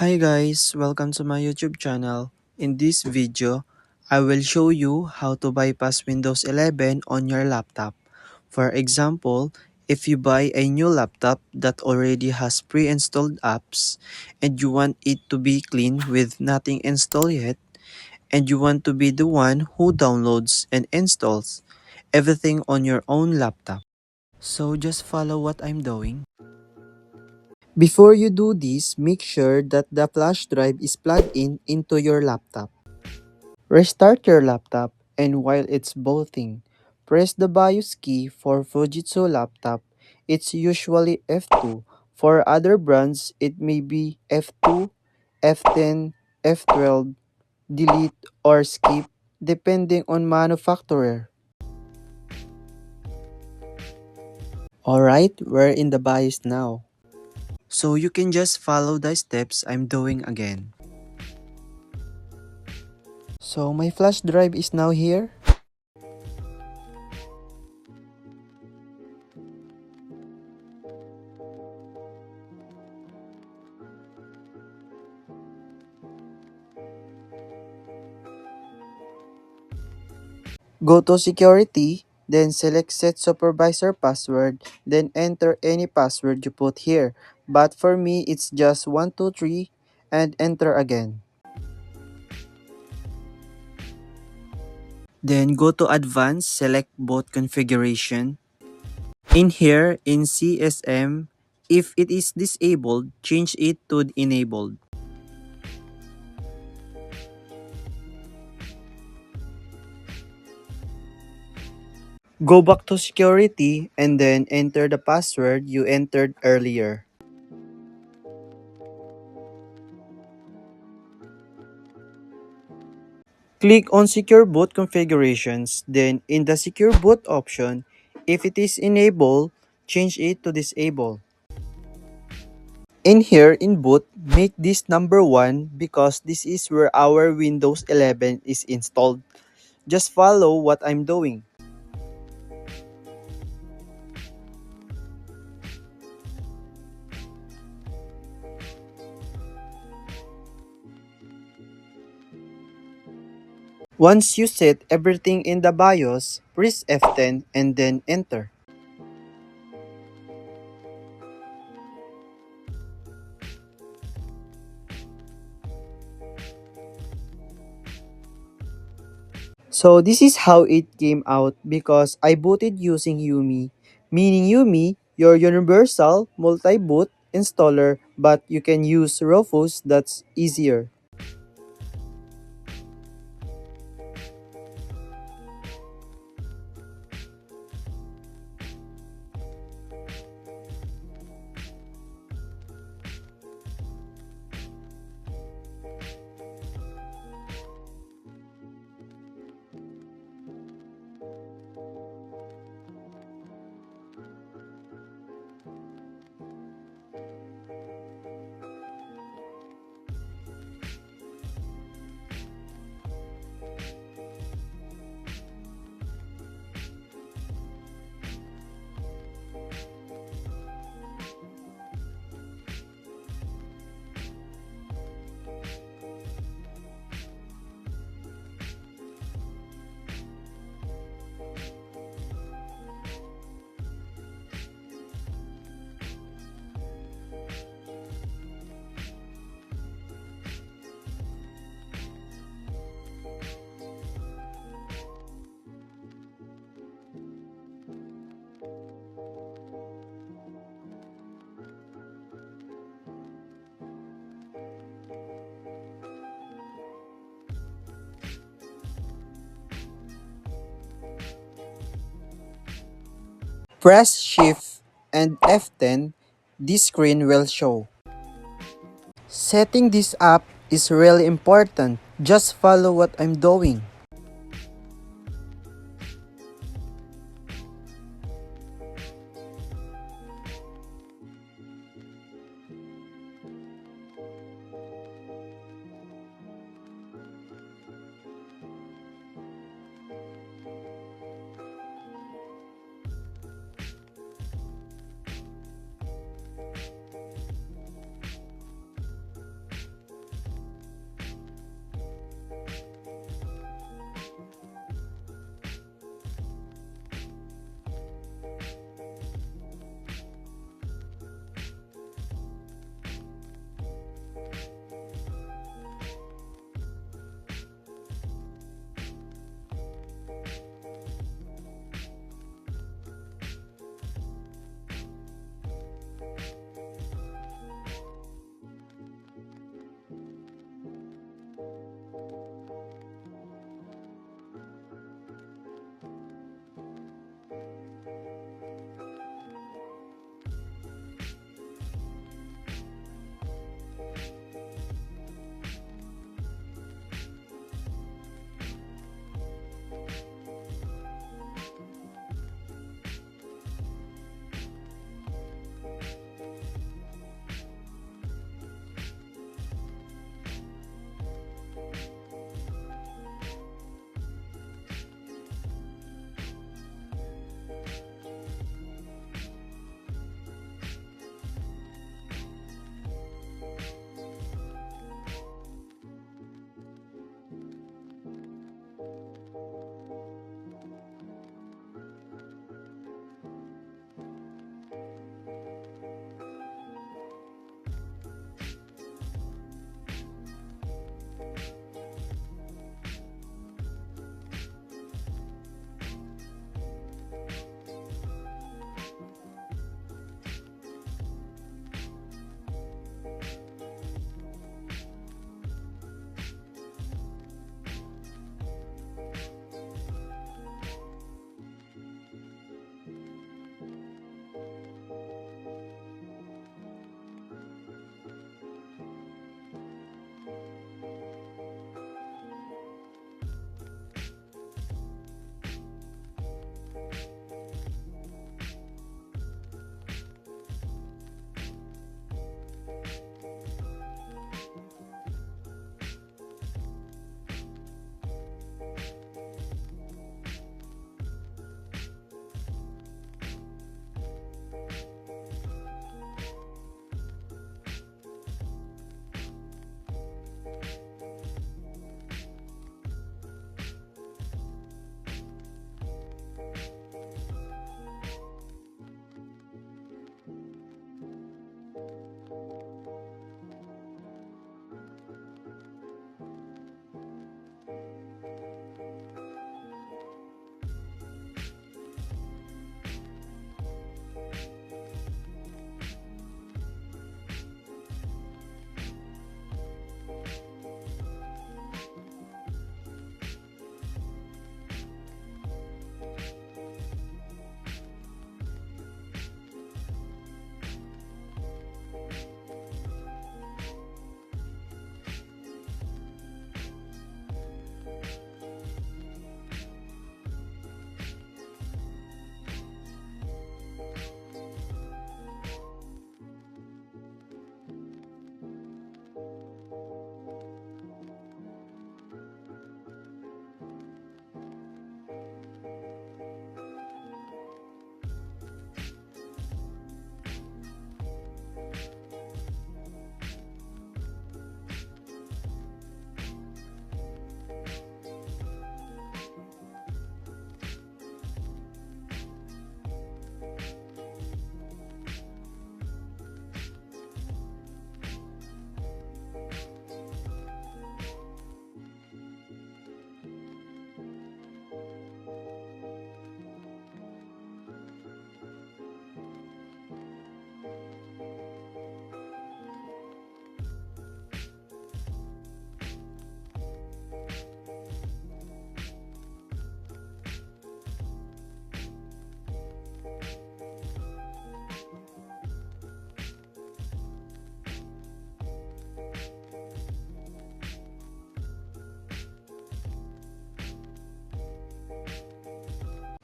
Hi guys, welcome to my YouTube channel. In this video, I will show you how to bypass Windows 11 on your laptop. For example, if you buy a new laptop that already has pre-installed apps and you want it to be clean with nothing installed yet, and you want to be the one who downloads and installs everything on your own laptop. So just follow what I'm doing. Before you do this, make sure that the flash drive is plugged in into your laptop. Restart your laptop, and while it's booting, press the BIOS key for Fujitsu laptop. It's usually F2. For other brands, it may be F2, F10, F12, delete, or skip, depending on manufacturer. Alright, we're in the BIOS now. So you can just follow the steps I'm doing again. So my flash drive is now here. Go to security, then select set supervisor password, then enter any password you put here. But for me, it's just 123 and enter again. Then go to advanced, select boot configuration. In here, in CSM, if it is disabled, change it to enabled. Go back to security and then enter the password you entered earlier. Click on Secure Boot Configurations, then in the Secure Boot option, if it is enabled, change it to disable. In here in Boot, make this number 1 because this is where our Windows 11 is installed. Just follow what I'm doing. Once you set everything in the BIOS, press F10 and then enter. So this is how it came out because I booted using Yumi, meaning Yumi, your universal multi-boot installer, but you can use Rufus, that's easier. Press Shift and F10, this screen will show. Setting this up is really important. Just follow what I'm doing.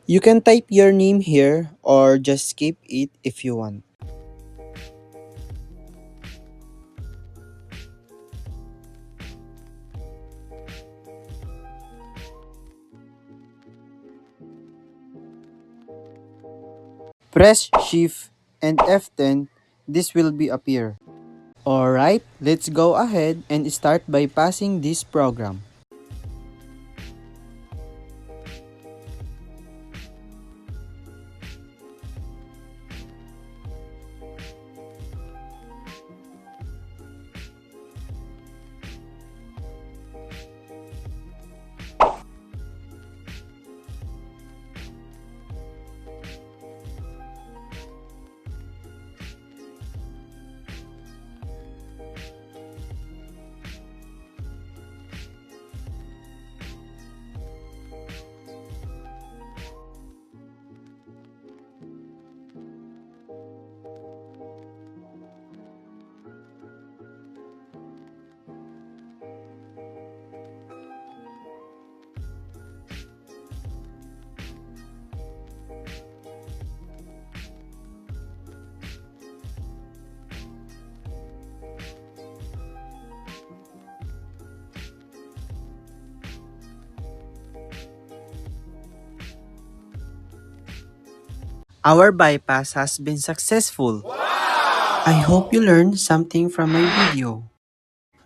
You can type your name here or just skip it if you want. Press Shift and F10, this will be appear. Alright, let's go ahead and start bypassing this program. Our bypass has been successful. I hope you learned something from my video.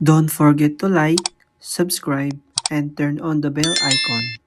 Don't forget to like, subscribe, and turn on the bell icon.